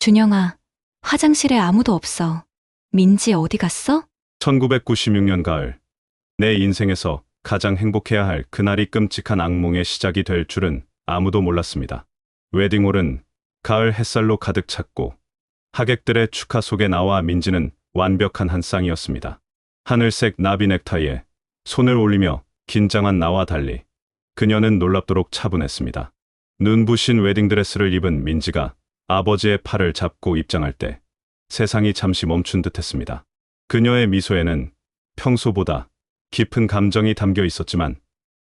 준영아, 화장실에 아무도 없어. 민지 어디 갔어? 1996년 가을, 내 인생에서 가장 행복해야 할 그날이 끔찍한 악몽의 시작이 될 줄은 아무도 몰랐습니다. 웨딩홀은 가을 햇살로 가득 찼고 하객들의 축하 속에 나와 민지는 완벽한 한 쌍이었습니다. 하늘색 나비 넥타이에 손을 올리며 긴장한 나와 달리 그녀는 놀랍도록 차분했습니다. 눈부신 웨딩드레스를 입은 민지가 아버지의 팔을 잡고 입장할 때 세상이 잠시 멈춘 듯했습니다. 그녀의 미소에는 평소보다 깊은 감정이 담겨 있었지만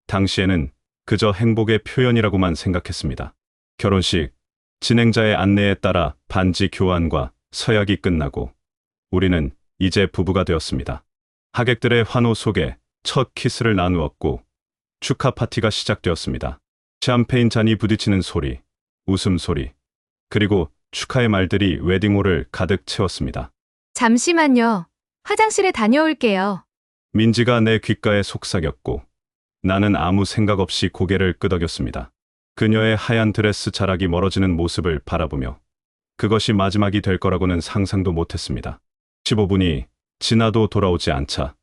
당시에는 그저 행복의 표현이라고만 생각했습니다. 결혼식 진행자의 안내에 따라 반지 교환과 서약이 끝나고 우리는 이제 부부가 되었습니다. 하객들의 환호 속에 첫 키스를 나누었고 축하 파티가 시작되었습니다. 샴페인 잔이 부딪히는 소리, 웃음소리, 그리고 축하의 말들이 웨딩홀을 가득 채웠습니다. 잠시만요. 화장실에 다녀올게요. 민지가 내 귓가에 속삭였고 나는 아무 생각 없이 고개를 끄덕였습니다. 그녀의 하얀 드레스 자락이 멀어지는 모습을 바라보며 그것이 마지막이 될 거라고는 상상도 못했습니다. 15분이 지나도 돌아오지 않자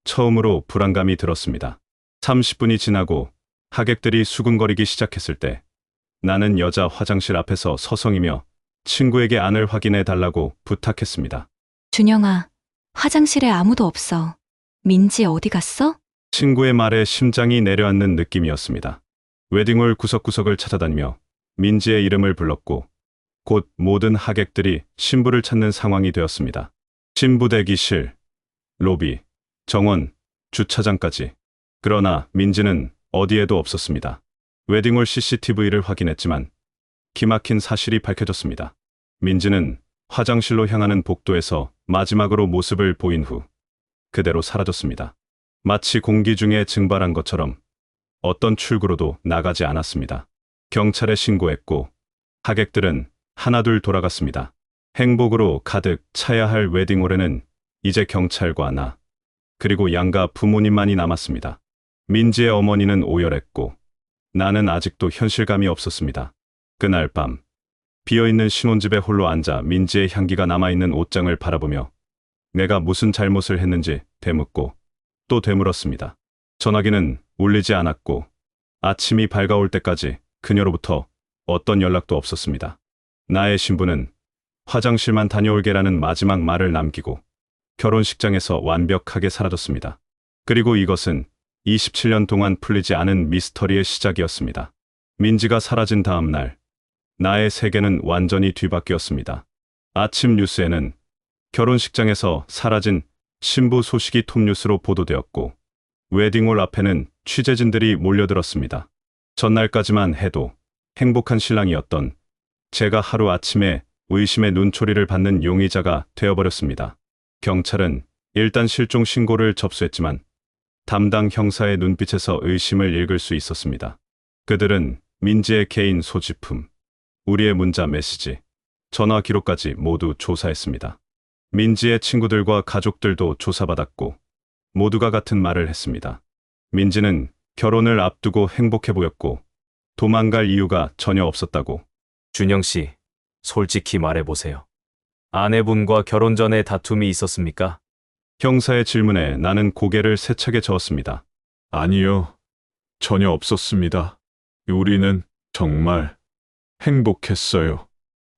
처음으로 불안감이 들었습니다. 30분이 지나고 하객들이 수군거리기 시작했을 때 나는 여자 화장실 앞에서 서성이며 친구에게 안을 확인해 달라고 부탁했습니다. 준영아, 화장실에 아무도 없어. 민지 어디 갔어? 친구의 말에 심장이 내려앉는 느낌이었습니다. 웨딩홀 구석구석을 찾아다니며 민지의 이름을 불렀고 곧 모든 하객들이 신부를 찾는 상황이 되었습니다. 신부 대기실, 로비, 정원, 주차장까지. 그러나 민지는 어디에도 없었습니다. 웨딩홀 CCTV를 확인했지만 기막힌 사실이 밝혀졌습니다. 민지는 화장실로 향하는 복도에서 마지막으로 모습을 보인 후 그대로 사라졌습니다. 마치 공기 중에 증발한 것처럼 어떤 출구로도 나가지 않았습니다. 경찰에 신고했고 하객들은 하나둘 돌아갔습니다. 행복으로 가득 차야 할 웨딩홀에는 이제 경찰과 나 그리고 양가 부모님만이 남았습니다. 민지의 어머니는 오열했고 나는 아직도 현실감이 없었습니다. 그날 밤 비어있는 신혼집에 홀로 앉아 민지의 향기가 남아있는 옷장을 바라보며 내가 무슨 잘못을 했는지 되묻고 또 되물었습니다. 전화기는 울리지 않았고 아침이 밝아올 때까지 그녀로부터 어떤 연락도 없었습니다. 나의 신부는 화장실만 다녀올게라는 마지막 말을 남기고 결혼식장에서 완벽하게 사라졌습니다. 그리고 이것은 27년 동안 풀리지 않은 미스터리의 시작이었습니다. 민지가 사라진 다음 날 나의 세계는 완전히 뒤바뀌었습니다. 아침 뉴스에는 결혼식장에서 사라진 신부 소식이 톱뉴스로 보도되었고 웨딩홀 앞에는 취재진들이 몰려들었습니다. 전날까지만 해도 행복한 신랑이었던 제가 하루아침에 의심의 눈초리를 받는 용의자가 되어버렸습니다. 경찰은 일단 실종 신고를 접수했지만 담당 형사의 눈빛에서 의심을 읽을 수 있었습니다. 그들은 민지의 개인 소지품, 우리의 문자 메시지, 전화 기록까지 모두 조사했습니다. 민지의 친구들과 가족들도 조사받았고 모두가 같은 말을 했습니다. 민지는 결혼을 앞두고 행복해 보였고 도망갈 이유가 전혀 없었다고. 준영 씨, 솔직히 말해보세요. 아내분과 결혼 전에 다툼이 있었습니까? 형사의 질문에 나는 고개를 세차게 저었습니다. 아니요. 전혀 없었습니다. 우리는 정말 행복했어요.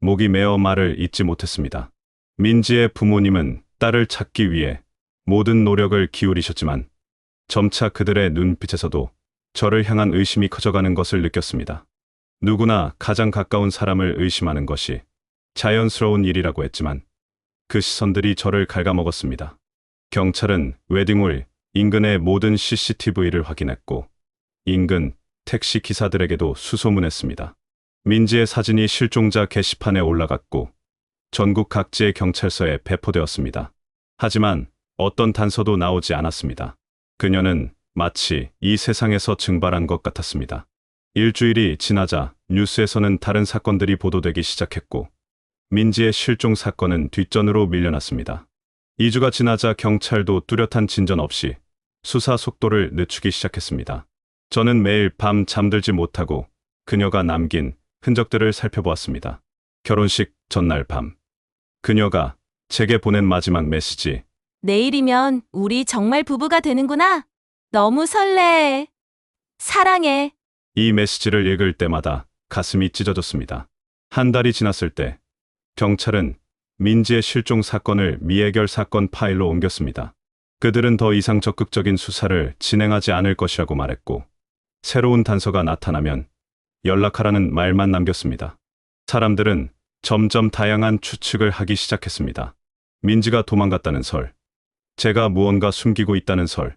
목이 메어 말을 잇지 못했습니다. 민지의 부모님은 딸을 찾기 위해 모든 노력을 기울이셨지만 점차 그들의 눈빛에서도 저를 향한 의심이 커져가는 것을 느꼈습니다. 누구나 가장 가까운 사람을 의심하는 것이 자연스러운 일이라고 했지만 그 시선들이 저를 갉아먹었습니다. 경찰은 웨딩홀 인근의 모든 CCTV를 확인했고 인근 택시 기사들에게도 수소문했습니다. 민지의 사진이 실종자 게시판에 올라갔고 전국 각지의 경찰서에 배포되었습니다. 하지만 어떤 단서도 나오지 않았습니다. 그녀는 마치 이 세상에서 증발한 것 같았습니다. 일주일이 지나자 뉴스에서는 다른 사건들이 보도되기 시작했고 민지의 실종 사건은 뒷전으로 밀려났습니다. 2주가 지나자 경찰도 뚜렷한 진전 없이 수사 속도를 늦추기 시작했습니다. 저는 매일 밤 잠들지 못하고 그녀가 남긴 흔적들을 살펴보았습니다. 결혼식 전날 밤. 그녀가 제게 보낸 마지막 메시지. 내일이면 우리 정말 부부가 되는구나. 너무 설레. 사랑해. 이 메시지를 읽을 때마다 가슴이 찢어졌습니다. 한 달이 지났을 때 경찰은 민지의 실종 사건을 미해결 사건 파일로 옮겼습니다. 그들은 더 이상 적극적인 수사를 진행하지 않을 것이라고 말했고, 새로운 단서가 나타나면 연락하라는 말만 남겼습니다. 사람들은 점점 다양한 추측을 하기 시작했습니다. 민지가 도망갔다는 설, 제가 무언가 숨기고 있다는 설,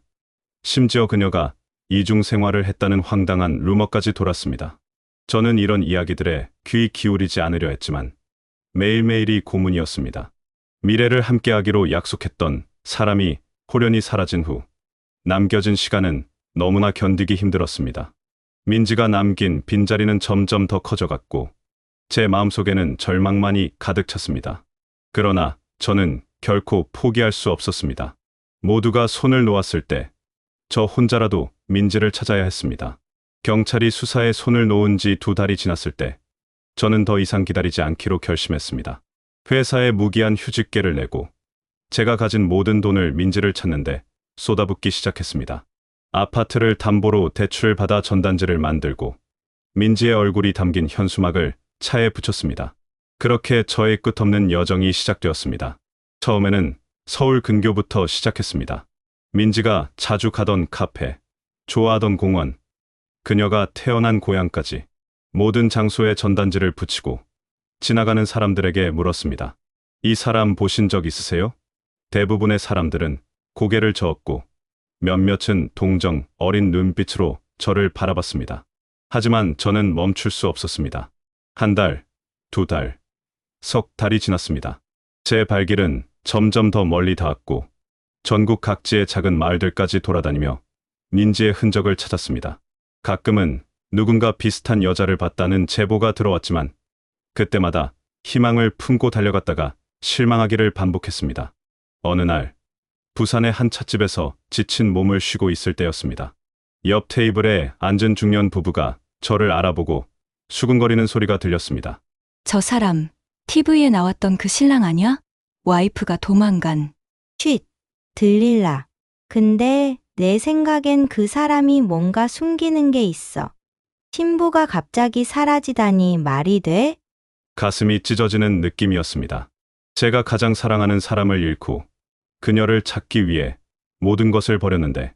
심지어 그녀가 이중 생활을 했다는 황당한 루머까지 돌았습니다. 저는 이런 이야기들에 귀 기울이지 않으려 했지만 매일매일이 고문이었습니다. 미래를 함께하기로 약속했던 사람이 호련히 사라진 후 남겨진 시간은 너무나 견디기 힘들었습니다. 민지가 남긴 빈자리는 점점 더 커져갔고 제 마음속에는 절망만이 가득 찼습니다. 그러나 저는 결코 포기할 수 없었습니다. 모두가 손을 놓았을 때 저 혼자라도 민지를 찾아야 했습니다. 경찰이 수사에 손을 놓은 지 2달이 지났을 때 저는 더 이상 기다리지 않기로 결심했습니다. 회사에 무기한 휴직계를 내고 제가 가진 모든 돈을 민지를 찾는데 쏟아붓기 시작했습니다. 아파트를 담보로 대출을 받아 전단지를 만들고 민지의 얼굴이 담긴 현수막을 차에 붙였습니다. 그렇게 저의 끝없는 여정이 시작되었습니다. 처음에는 서울 근교부터 시작했습니다. 민지가 자주 가던 카페, 좋아하던 공원, 그녀가 태어난 고향까지 모든 장소에 전단지를 붙이고 지나가는 사람들에게 물었습니다. 이 사람 보신 적 있으세요? 대부분의 사람들은 고개를 저었고 몇몇은 동정 어린 눈빛으로 저를 바라봤습니다. 하지만 저는 멈출 수 없었습니다. 1달, 2달, 석 달이 지났습니다. 제 발길은 점점 더 멀리 닿았고 전국 각지의 작은 마을들까지 돌아다니며 민지의 흔적을 찾았습니다. 가끔은 누군가 비슷한 여자를 봤다는 제보가 들어왔지만 그때마다 희망을 품고 달려갔다가 실망하기를 반복했습니다. 어느 날 부산의 한 찻집에서 지친 몸을 쉬고 있을 때였습니다. 옆 테이블에 앉은 중년 부부가 저를 알아보고 수근거리는 소리가 들렸습니다. 저 사람, TV에 나왔던 그 신랑 아니야? 와이프가 도망간. 쉿, 들릴라. 근데 내 생각엔 그 사람이 뭔가 숨기는 게 있어. 신부가 갑자기 사라지다니 말이 돼? 가슴이 찢어지는 느낌이었습니다. 제가 가장 사랑하는 사람을 잃고 그녀를 찾기 위해 모든 것을 버렸는데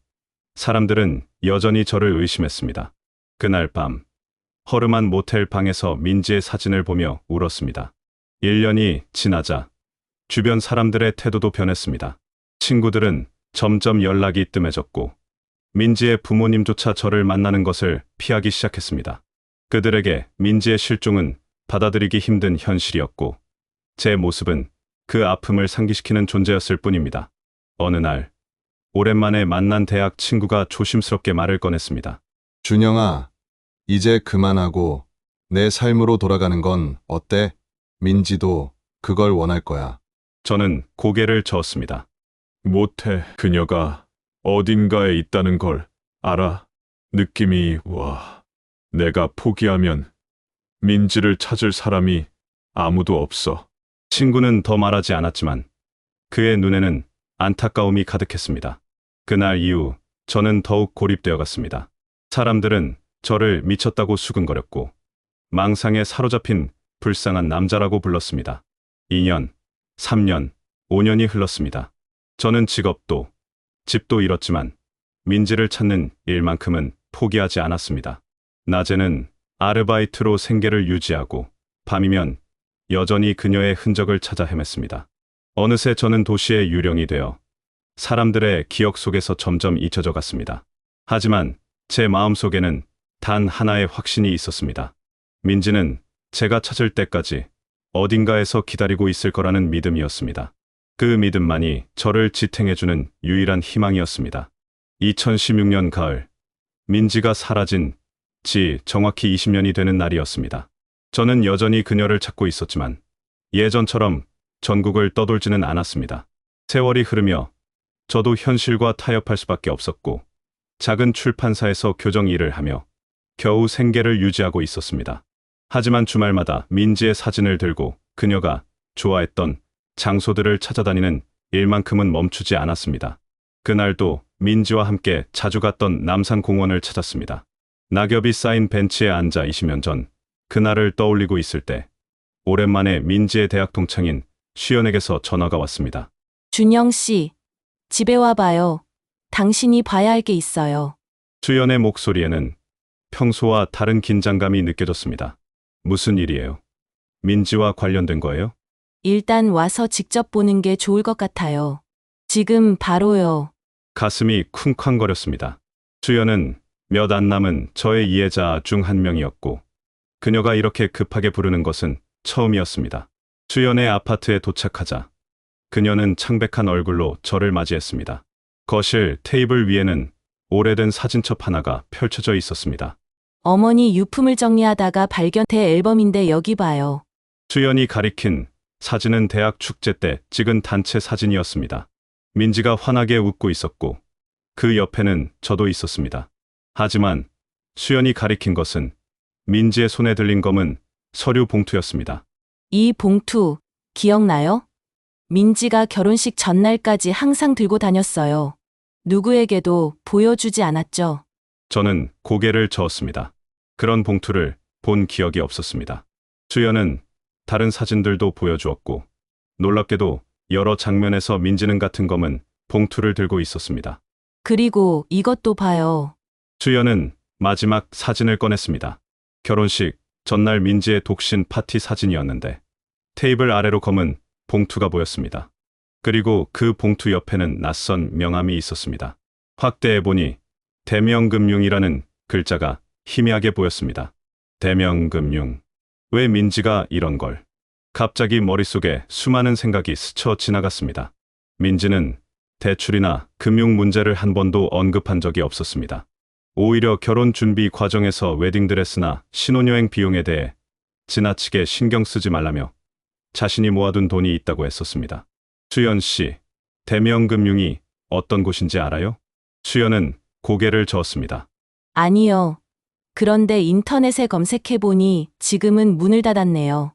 사람들은 여전히 저를 의심했습니다. 그날 밤 허름한 모텔 방에서 민지의 사진을 보며 울었습니다. 1년이 지나자 주변 사람들의 태도도 변했습니다. 친구들은 점점 연락이 뜸해졌고 민지의 부모님조차 저를 만나는 것을 피하기 시작했습니다. 그들에게 민지의 실종은 받아들이기 힘든 현실이었고 제 모습은 그 아픔을 상기시키는 존재였을 뿐입니다. 어느 날 오랜만에 만난 대학 친구가 조심스럽게 말을 꺼냈습니다. 준영아, 이제 그만하고 내 삶으로 돌아가는 건 어때? 민지도 그걸 원할 거야. 저는 고개를 저었습니다. 못해. 그녀가 어딘가에 있다는 걸 알아. 느낌이 내가 포기하면 민지를 찾을 사람이 아무도 없어. 친구는 더 말하지 않았지만 그의 눈에는 안타까움이 가득했습니다. 그날 이후 저는 더욱 고립되어 갔습니다. 사람들은 저를 미쳤다고 수근거렸고 망상에 사로잡힌 불쌍한 남자라고 불렀습니다. 2년, 3년, 5년이 흘렀습니다. 저는 직업도, 집도 잃었지만 민지를 찾는 일만큼은 포기하지 않았습니다. 낮에는 아르바이트로 생계를 유지하고 밤이면 여전히 그녀의 흔적을 찾아 헤맸습니다. 어느새 저는 도시의 유령이 되어 사람들의 기억 속에서 점점 잊혀져 갔습니다. 하지만 제 마음속에는 단 하나의 확신이 있었습니다. 민지는 제가 찾을 때까지 어딘가에서 기다리고 있을 거라는 믿음이었습니다. 그 믿음만이 저를 지탱해주는 유일한 희망이었습니다. 2016년 가을, 민지가 사라진 지 정확히 20년이 되는 날이었습니다. 저는 여전히 그녀를 찾고 있었지만 예전처럼 전국을 떠돌지는 않았습니다. 세월이 흐르며 저도 현실과 타협할 수밖에 없었고 작은 출판사에서 교정 일을 하며 겨우 생계를 유지하고 있었습니다. 하지만 주말마다 민지의 사진을 들고 그녀가 좋아했던 장소들을 찾아다니는 일만큼은 멈추지 않았습니다. 그날도 민지와 함께 자주 갔던 남산공원을 찾았습니다. 낙엽이 쌓인 벤치에 앉아 20년 전 그날을 떠올리고 있을 때 오랜만에 민지의 대학 동창인 수연에게서 전화가 왔습니다. 준영 씨, 집에 와봐요. 당신이 봐야 할 게 있어요. 수연의 목소리에는 평소와 다른 긴장감이 느껴졌습니다. 무슨 일이에요? 민지와 관련된 거예요? 일단 와서 직접 보는 게 좋을 것 같아요. 지금 바로요. 가슴이 쿵쾅거렸습니다. 수연은 몇 안 남은 저의 이해자 중 한 명이었고 그녀가 이렇게 급하게 부르는 것은 처음이었습니다. 수연의 아파트에 도착하자 그녀는 창백한 얼굴로 저를 맞이했습니다. 거실 테이블 위에는 오래된 사진첩 하나가 펼쳐져 있었습니다. 어머니 유품을 정리하다가 발견된 앨범인데 여기 봐요. 수연이 가리킨 사진은 대학 축제 때 찍은 단체 사진이었습니다. 민지가 환하게 웃고 있었고 그 옆에는 저도 있었습니다. 하지만 수연이 가리킨 것은 민지의 손에 들린 검은 서류 봉투였습니다. 이 봉투 기억나요? 민지가 결혼식 전날까지 항상 들고 다녔어요. 누구에게도 보여주지 않았죠. 저는 고개를 저었습니다. 그런 봉투를 본 기억이 없었습니다. 수연은 다른 사진들도 보여주었고 놀랍게도 여러 장면에서 민지는 같은 검은 봉투를 들고 있었습니다. 그리고 이것도 봐요. 수연은 마지막 사진을 꺼냈습니다. 결혼식 전날 민지의 독신 파티 사진이었는데 테이블 아래로 검은 봉투가 보였습니다. 그리고 그 봉투 옆에는 낯선 명함이 있었습니다. 확대해보니 대명금융이라는 글자가 희미하게 보였습니다. 대명금융. 왜 민지가 이런 걸? 갑자기 머릿속에 수많은 생각이 스쳐 지나갔습니다. 민지는 대출이나 금융 문제를 한 번도 언급한 적이 없었습니다. 오히려 결혼 준비 과정에서 웨딩드레스나 신혼여행 비용에 대해 지나치게 신경 쓰지 말라며 자신이 모아둔 돈이 있다고 했었습니다. 수연 씨, 대명금융이 어떤 곳인지 알아요? 수연은 고개를 저었습니다. 아니요. 그런데 인터넷에 검색해보니 지금은 문을 닫았네요.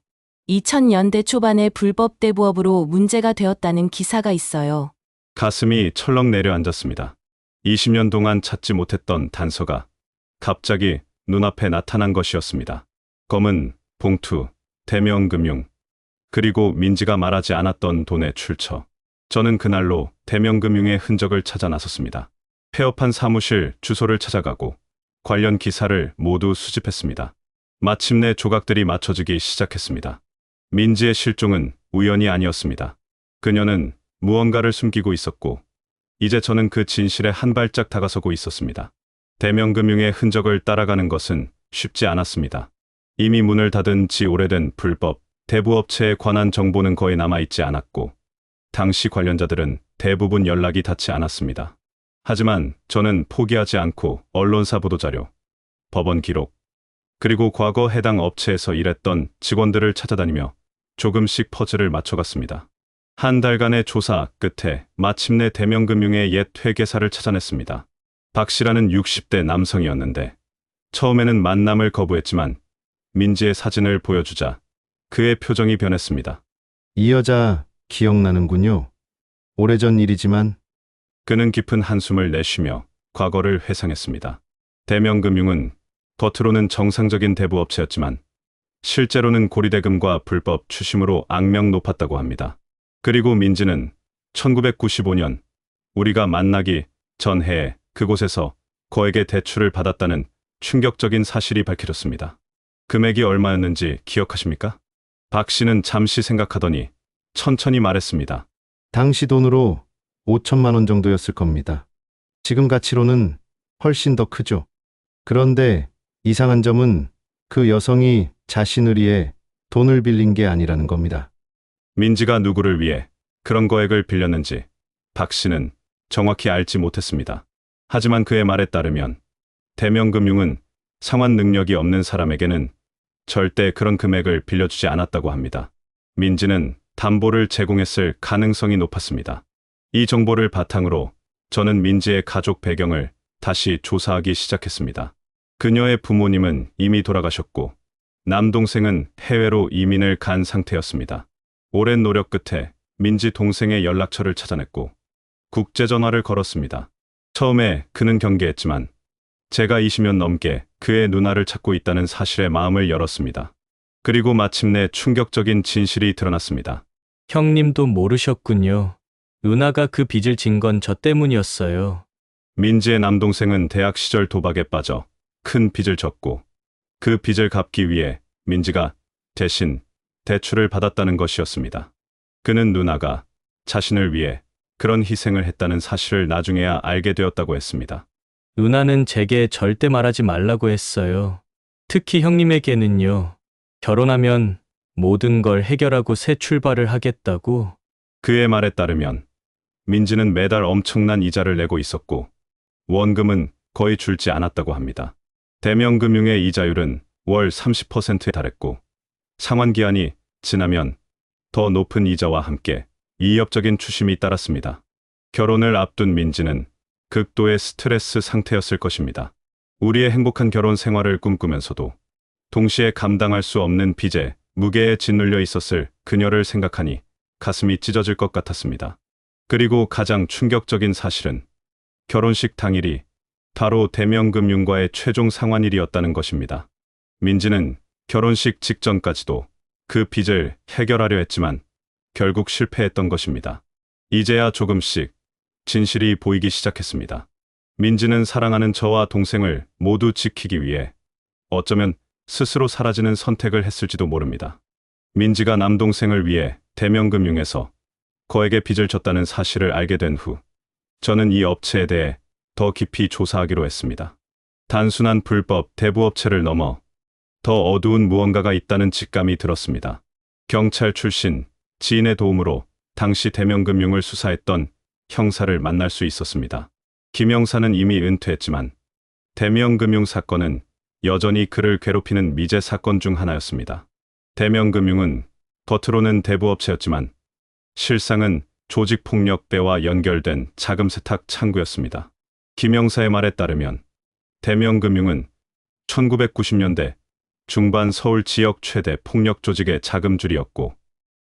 2000년대 초반에 불법 대부업으로 문제가 되었다는 기사가 있어요. 가슴이 철렁 내려앉았습니다. 20년 동안 찾지 못했던 단서가 갑자기 눈앞에 나타난 것이었습니다. 검은 봉투, 대명금융, 그리고 민지가 말하지 않았던 돈의 출처. 저는 그날로 대명금융의 흔적을 찾아 나섰습니다. 폐업한 사무실 주소를 찾아가고 관련 기사를 모두 수집했습니다. 마침내 조각들이 맞춰지기 시작했습니다. 민지의 실종은 우연이 아니었습니다. 그녀는 무언가를 숨기고 있었고 이제 저는 그 진실에 한 발짝 다가서고 있었습니다. 대명금융의 흔적을 따라가는 것은 쉽지 않았습니다. 이미 문을 닫은 지 오래된 불법 대부업체에 관한 정보는 거의 남아있지 않았고 당시 관련자들은 대부분 연락이 닿지 않았습니다. 하지만 저는 포기하지 않고 언론사 보도자료, 법원 기록, 그리고 과거 해당 업체에서 일했던 직원들을 찾아다니며 조금씩 퍼즐을 맞춰갔습니다. 한 달간의 조사 끝에 마침내 대명금융의 옛 회계사를 찾아냈습니다. 박 씨라는 60대 남성이었는데 처음에는 만남을 거부했지만 민지의 사진을 보여주자 그의 표정이 변했습니다. 이 여자 기억나는군요. 오래전 일이지만 그는 깊은 한숨을 내쉬며 과거를 회상했습니다. 대명금융은 겉으로는 정상적인 대부업체였지만 실제로는 고리대금과 불법 추심으로 악명 높았다고 합니다. 그리고 민지는 1995년 우리가 만나기 전 해에 그곳에서 거액의 대출을 받았다는 충격적인 사실이 밝혀졌습니다. 금액이 얼마였는지 기억하십니까? 박 씨는 잠시 생각하더니 천천히 말했습니다. 당시 돈으로 5천만 원 정도였을 겁니다. 지금 가치로는 훨씬 더 크죠. 그런데 이상한 점은 그 여성이 자신을 위해 돈을 빌린 게 아니라는 겁니다. 민지가 누구를 위해 그런 거액을 빌렸는지 박 씨는 정확히 알지 못했습니다. 하지만 그의 말에 따르면 대명금융은 상환 능력이 없는 사람에게는 절대 그런 금액을 빌려주지 않았다고 합니다. 민지는 담보를 제공했을 가능성이 높았습니다. 이 정보를 바탕으로 저는 민지의 가족 배경을 다시 조사하기 시작했습니다. 그녀의 부모님은 이미 돌아가셨고 남동생은 해외로 이민을 간 상태였습니다. 오랜 노력 끝에 민지 동생의 연락처를 찾아냈고 국제전화를 걸었습니다. 처음에 그는 경계했지만 제가 20년 넘게 그의 누나를 찾고 있다는 사실에 마음을 열었습니다. 그리고 마침내 충격적인 진실이 드러났습니다. 형님도 모르셨군요. 누나가 그 빚을 진 건 저 때문이었어요. 민지의 남동생은 대학 시절 도박에 빠져 큰 빚을 졌고 그 빚을 갚기 위해 민지가 대신 대출을 받았다는 것이었습니다. 그는 누나가 자신을 위해 그런 희생을 했다는 사실을 나중에야 알게 되었다고 했습니다. 누나는 제게 절대 말하지 말라고 했어요. 특히 형님에게는요. 결혼하면 모든 걸 해결하고 새 출발을 하겠다고. 그의 말에 따르면 민지는 매달 엄청난 이자를 내고 있었고 원금은 거의 줄지 않았다고 합니다. 대명금융의 이자율은 월 30%에 달했고 상환기한이 지나면 더 높은 이자와 함께 이협적인 추심이 따랐습니다. 결혼을 앞둔 민지는 극도의 스트레스 상태였을 것입니다. 우리의 행복한 결혼 생활을 꿈꾸면서도 동시에 감당할 수 없는 빚에 무게에 짓눌려 있었을 그녀를 생각하니 가슴이 찢어질 것 같았습니다. 그리고 가장 충격적인 사실은 결혼식 당일이 바로 대명금융과의 최종 상환일이었다는 것입니다. 민지는 결혼식 직전까지도 그 빚을 해결하려 했지만 결국 실패했던 것입니다. 이제야 조금씩 진실이 보이기 시작했습니다. 민지는 사랑하는 저와 동생을 모두 지키기 위해 어쩌면 스스로 사라지는 선택을 했을지도 모릅니다. 민지가 남동생을 위해 대명금융에서 거액의 빚을 졌다는 사실을 알게 된 후 저는 이 업체에 대해 더 깊이 조사하기로 했습니다. 단순한 불법 대부업체를 넘어 더 어두운 무언가가 있다는 직감이 들었습니다. 경찰 출신 지인의 도움으로 당시 대명금융을 수사했던 형사를 만날 수 있었습니다. 김 형사는 이미 은퇴했지만 대명금융 사건은 여전히 그를 괴롭히는 미제 사건 중 하나였습니다. 대명금융은 겉으로는 대부업체였지만 실상은 조직폭력배와 연결된 자금 세탁 창구였습니다. 김 형사의 말에 따르면 대명금융은 1990년대 중반 서울 지역 최대 폭력 조직의 자금줄이었고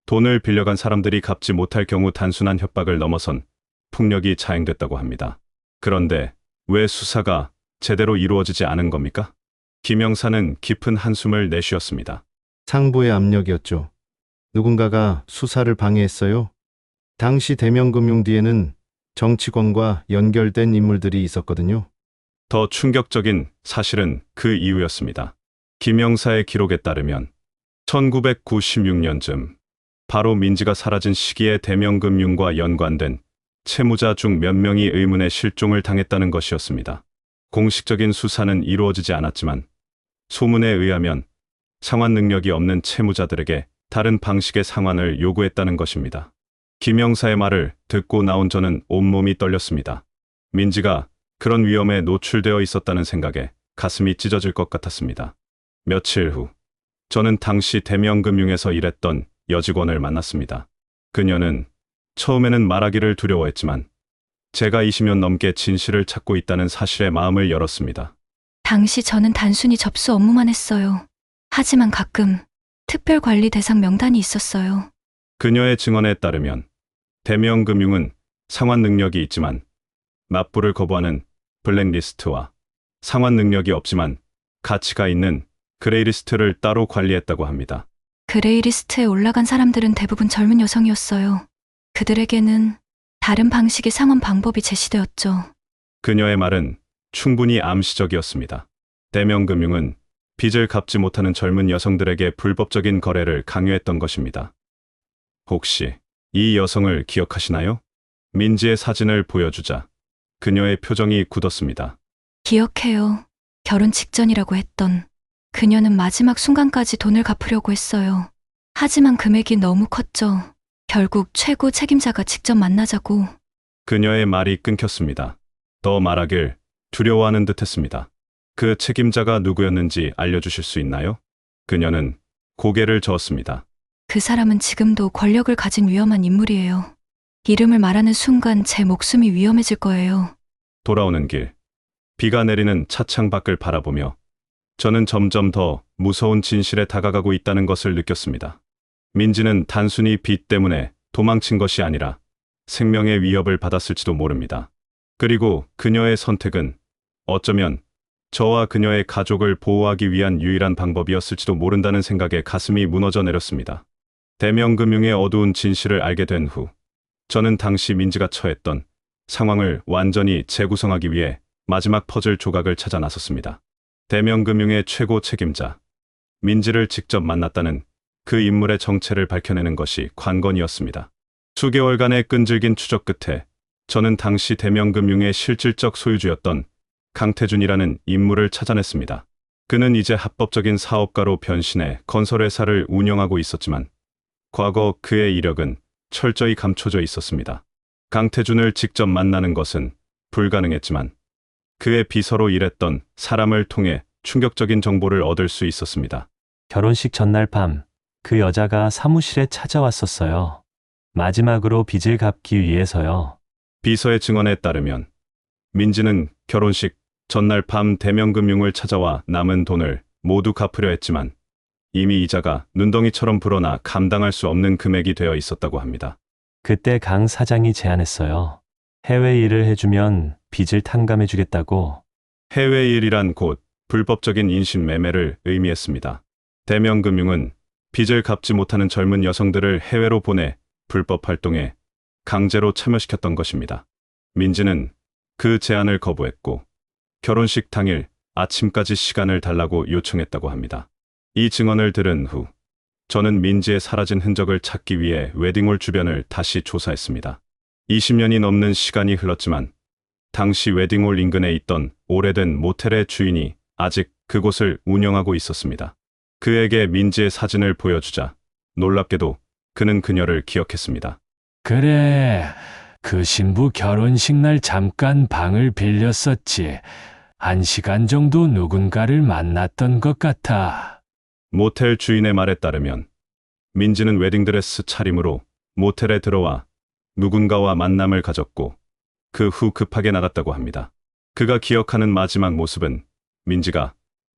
돈을 빌려간 사람들이 갚지 못할 경우 단순한 협박을 넘어선 폭력이 자행됐다고 합니다. 그런데 왜 수사가 제대로 이루어지지 않은 겁니까? 김 형사는 깊은 한숨을 내쉬었습니다. 상부의 압력이었죠. 누군가가 수사를 방해했어요. 당시 대명금융 뒤에는 정치권과 연결된 인물들이 있었거든요. 더 충격적인 사실은 그 이유였습니다. 김 형사의 기록에 따르면 1996년쯤 바로 민지가 사라진 시기에 대명금융과 연관된 채무자 중 몇 명이 의문의 실종을 당했다는 것이었습니다. 공식적인 수사는 이루어지지 않았지만 소문에 의하면 상환 능력이 없는 채무자들에게 다른 방식의 상환을 요구했다는 것입니다. 김 형사의 말을 듣고 나온 저는 온몸이 떨렸습니다. 민지가 그런 위험에 노출되어 있었다는 생각에 가슴이 찢어질 것 같았습니다. 며칠 후 저는 당시 대명금융에서 일했던 여직원을 만났습니다. 그녀는 처음에는 말하기를 두려워했지만 제가 20년 넘게 진실을 찾고 있다는 사실에 마음을 열었습니다. 당시 저는 단순히 접수 업무만 했어요. 하지만 가끔 특별관리 대상 명단이 있었어요. 그녀의 증언에 따르면 대명금융은 상환 능력이 있지만 납부를 거부하는 블랙리스트와 상환 능력이 없지만 가치가 있는 그레이리스트를 따로 관리했다고 합니다. 그레이리스트에 올라간 사람들은 대부분 젊은 여성이었어요. 그들에게는 다른 방식의 상환 방법이 제시되었죠. 그녀의 말은 충분히 암시적이었습니다. 대명금융은 빚을 갚지 못하는 젊은 여성들에게 불법적인 거래를 강요했던 것입니다. 혹시 이 여성을 기억하시나요? 민지의 사진을 보여주자 그녀의 표정이 굳었습니다. 기억해요. 결혼 직전이라고 했던. 그녀는 마지막 순간까지 돈을 갚으려고 했어요. 하지만 금액이 너무 컸죠. 결국 최고 책임자가 직접 만나자고. 그녀의 말이 끊겼습니다. 더 말하길 두려워하는 듯 했습니다. 그 책임자가 누구였는지 알려주실 수 있나요? 그녀는 고개를 저었습니다. 그 사람은 지금도 권력을 가진 위험한 인물이에요. 이름을 말하는 순간 제 목숨이 위험해질 거예요. 돌아오는 길, 비가 내리는 차창 밖을 바라보며 저는 점점 더 무서운 진실에 다가가고 있다는 것을 느꼈습니다. 민지는 단순히 빚 때문에 도망친 것이 아니라 생명의 위협을 받았을지도 모릅니다. 그리고 그녀의 선택은 어쩌면 저와 그녀의 가족을 보호하기 위한 유일한 방법이었을지도 모른다는 생각에 가슴이 무너져 내렸습니다. 대명금융의 어두운 진실을 알게 된 후, 저는 당시 민지가 처했던 상황을 완전히 재구성하기 위해 마지막 퍼즐 조각을 찾아 나섰습니다. 대명금융의 최고 책임자, 민지를 직접 만났다는 그 인물의 정체를 밝혀내는 것이 관건이었습니다. 수개월간의 끈질긴 추적 끝에 저는 당시 대명금융의 실질적 소유주였던 강태준이라는 인물을 찾아냈습니다. 그는 이제 합법적인 사업가로 변신해 건설회사를 운영하고 있었지만 과거 그의 이력은 철저히 감춰져 있었습니다. 강태준을 직접 만나는 것은 불가능했지만 그의 비서로 일했던 사람을 통해 충격적인 정보를 얻을 수 있었습니다. 결혼식 전날 밤, 그 여자가 사무실에 찾아왔었어요. 마지막으로 빚을 갚기 위해서요. 비서의 증언에 따르면 민지는 결혼식 전날 밤 대명금융을 찾아와 남은 돈을 모두 갚으려 했지만 이미 이자가 눈덩이처럼 불어나 감당할 수 없는 금액이 되어 있었다고 합니다. 그때 강 사장이 제안했어요. 해외 일을 해주면 빚을 탕감해주겠다고. 해외 일이란 곧 불법적인 인신매매를 의미했습니다. 대명금융은 빚을 갚지 못하는 젊은 여성들을 해외로 보내 불법 활동에 강제로 참여시켰던 것입니다. 민지는 그 제안을 거부했고 결혼식 당일 아침까지 시간을 달라고 요청했다고 합니다. 이 증언을 들은 후 저는 민지의 사라진 흔적을 찾기 위해 웨딩홀 주변을 다시 조사했습니다. 20년이 넘는 시간이 흘렀지만 당시 웨딩홀 인근에 있던 오래된 모텔의 주인이 아직 그곳을 운영하고 있었습니다. 그에게 민지의 사진을 보여주자 놀랍게도 그는 그녀를 기억했습니다. 그래, 그 신부 결혼식 날 잠깐 방을 빌렸었지. 1시간 정도 누군가를 만났던 것 같아. 모텔 주인의 말에 따르면 민지는 웨딩드레스 차림으로 모텔에 들어와 누군가와 만남을 가졌고 그 후 급하게 나갔다고 합니다. 그가 기억하는 마지막 모습은 민지가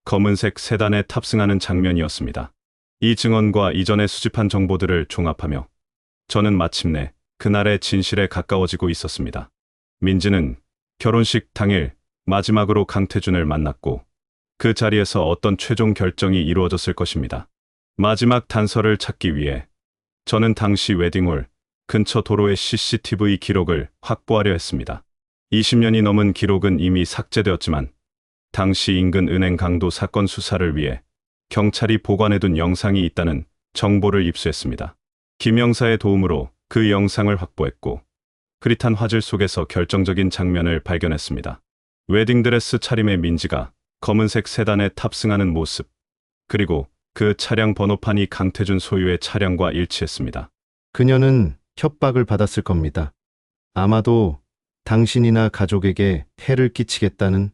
검은색 세단에 탑승하는 장면이었습니다. 이 증언과 이전에 수집한 정보들을 종합하며 저는 마침내 그날의 진실에 가까워지고 있었습니다. 민지는 결혼식 당일 마지막으로 강태준을 만났고 그 자리에서 어떤 최종 결정이 이루어졌을 것입니다. 마지막 단서를 찾기 위해 저는 당시 웨딩홀 근처 도로의 CCTV 기록을 확보하려 했습니다. 20년이 넘은 기록은 이미 삭제되었지만 당시 인근 은행 강도 사건 수사를 위해 경찰이 보관해둔 영상이 있다는 정보를 입수했습니다. 김 형사의 도움으로 그 영상을 확보했고 흐릿한 화질 속에서 결정적인 장면을 발견했습니다. 웨딩드레스 차림의 민지가 검은색 세단에 탑승하는 모습, 그리고 그 차량 번호판이 강태준 소유의 차량과 일치했습니다. 그녀는 협박을 받았을 겁니다. 아마도 당신이나 가족에게 해를 끼치겠다는.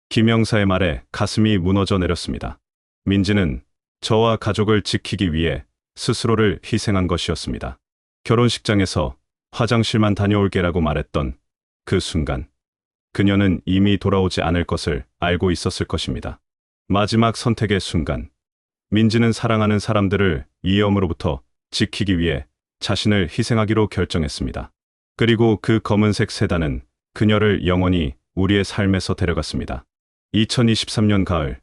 김 형사의 말에 가슴이 무너져 내렸습니다. 민지는 저와 가족을 지키기 위해 스스로를 희생한 것이었습니다. 결혼식장에서 화장실만 다녀올게라고 말했던 그 순간 그녀는 이미 돌아오지 않을 것을 알고 있었을 것입니다. 마지막 선택의 순간 민지는 사랑하는 사람들을 위험으로부터 지키기 위해 자신을 희생하기로 결정했습니다. 그리고 그 검은색 세단은 그녀를 영원히 우리의 삶에서 데려갔습니다. 2023년 가을,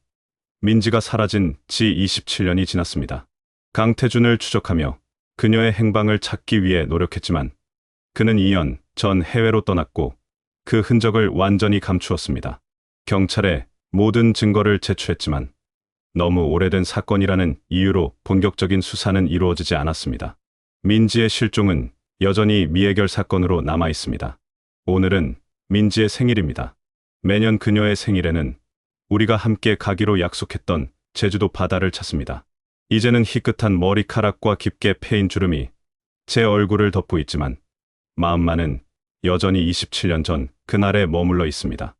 민지가 사라진 지 27년이 지났습니다. 강태준을 추적하며 그녀의 행방을 찾기 위해 노력했지만 그는 2년 전 해외로 떠났고 그 흔적을 완전히 감추었습니다. 경찰에 모든 증거를 제출했지만 너무 오래된 사건이라는 이유로 본격적인 수사는 이루어지지 않았습니다. 민지의 실종은 여전히 미해결 사건으로 남아 있습니다. 오늘은 민지의 생일입니다. 매년 그녀의 생일에는 우리가 함께 가기로 약속했던 제주도 바다를 찾습니다. 이제는 희끗한 머리카락과 깊게 패인 주름이 제 얼굴을 덮고 있지만 마음만은 여전히 27년 전 그날에 머물러 있습니다.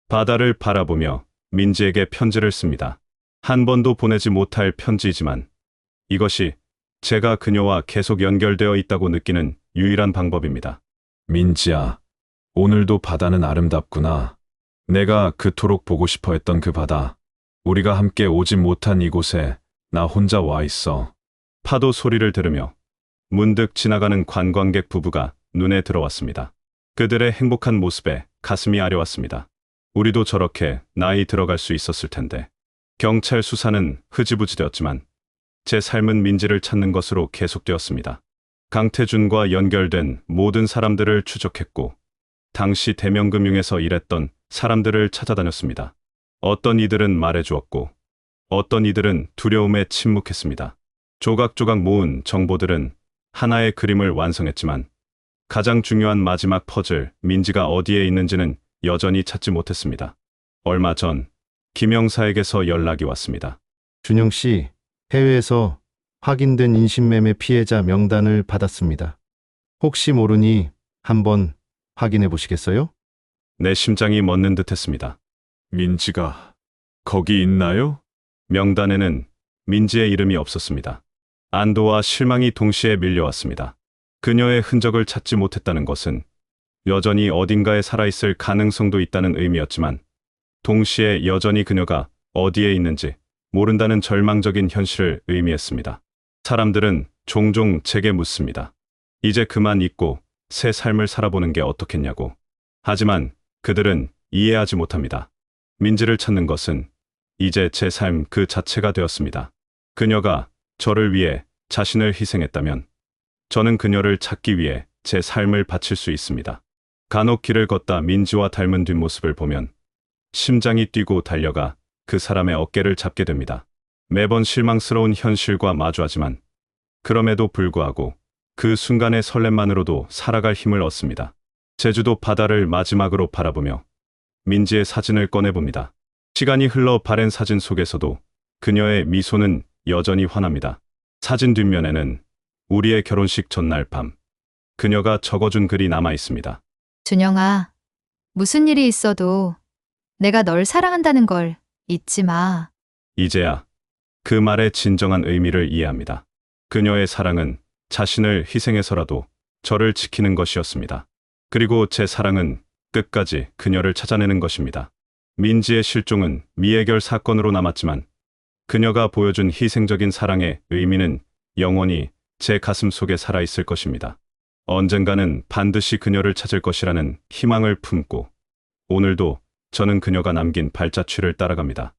바다를 바라보며 민지에게 편지를 씁니다. 한 번도 보내지 못할 편지이지만 이것이 제가 그녀와 계속 연결되어 있다고 느끼는 유일한 방법입니다. 민지야, 오늘도 바다는 아름답구나. 내가 그토록 보고 싶어 했던 그 바다. 우리가 함께 오지 못한 이곳에 나 혼자 와 있어. 파도 소리를 들으며 문득 지나가는 관광객 부부가 눈에 들어왔습니다. 그들의 행복한 모습에 가슴이 아려왔습니다. 우리도 저렇게 나이 들어갈 수 있었을 텐데. 경찰 수사는 흐지부지되었지만 제 삶은 민지를 찾는 것으로 계속되었습니다. 강태준과 연결된 모든 사람들을 추적했고 당시 대명금융에서 일했던 사람들을 찾아다녔습니다. 어떤 이들은 말해주었고 어떤 이들은 두려움에 침묵했습니다. 조각조각 모은 정보들은 하나의 그림을 완성했지만 가장 중요한 마지막 퍼즐, 민지가 어디에 있는지는 여전히 찾지 못했습니다. 얼마 전 김영사에게서 연락이 왔습니다. 준영 씨, 해외에서 확인된 인신매매 피해자 명단을 받았습니다. 혹시 모르니 한번 확인해 보시겠어요? 내 심장이 멎는 듯했습니다. 민지가 거기 있나요? 명단에는 민지의 이름이 없었습니다. 안도와 실망이 동시에 밀려왔습니다. 그녀의 흔적을 찾지 못했다는 것은 여전히 어딘가에 살아있을 가능성도 있다는 의미였지만 동시에 여전히 그녀가 어디에 있는지 모른다는 절망적인 현실을 의미했습니다. 사람들은 종종 제게 묻습니다. 이제 그만 잊고 새 삶을 살아보는 게 어떻겠냐고. 하지만 그들은 이해하지 못합니다. 민지를 찾는 것은 이제 제 삶 그 자체가 되었습니다. 그녀가 저를 위해 자신을 희생했다면 저는 그녀를 찾기 위해 제 삶을 바칠 수 있습니다. 간혹 길을 걷다 민지와 닮은 뒷모습을 보면 심장이 뛰고 달려가 그 사람의 어깨를 잡게 됩니다. 매번 실망스러운 현실과 마주하지만 그럼에도 불구하고 그 순간의 설렘만으로도 살아갈 힘을 얻습니다. 제주도 바다를 마지막으로 바라보며 민지의 사진을 꺼내봅니다. 시간이 흘러 바랜 사진 속에서도 그녀의 미소는 여전히 환합니다. 사진 뒷면에는 우리의 결혼식 전날 밤 그녀가 적어준 글이 남아 있습니다. 준영아, 무슨 일이 있어도 내가 널 사랑한다는 걸 잊지 마. 이제야 그 말의 진정한 의미를 이해합니다. 그녀의 사랑은 자신을 희생해서라도 저를 지키는 것이었습니다. 그리고 제 사랑은 끝까지 그녀를 찾아내는 것입니다. 민지의 실종은 미해결 사건으로 남았지만 그녀가 보여준 희생적인 사랑의 의미는 영원히 제 가슴 속에 살아있을 것입니다. 언젠가는 반드시 그녀를 찾을 것이라는 희망을 품고 오늘도 저는 그녀가 남긴 발자취를 따라갑니다.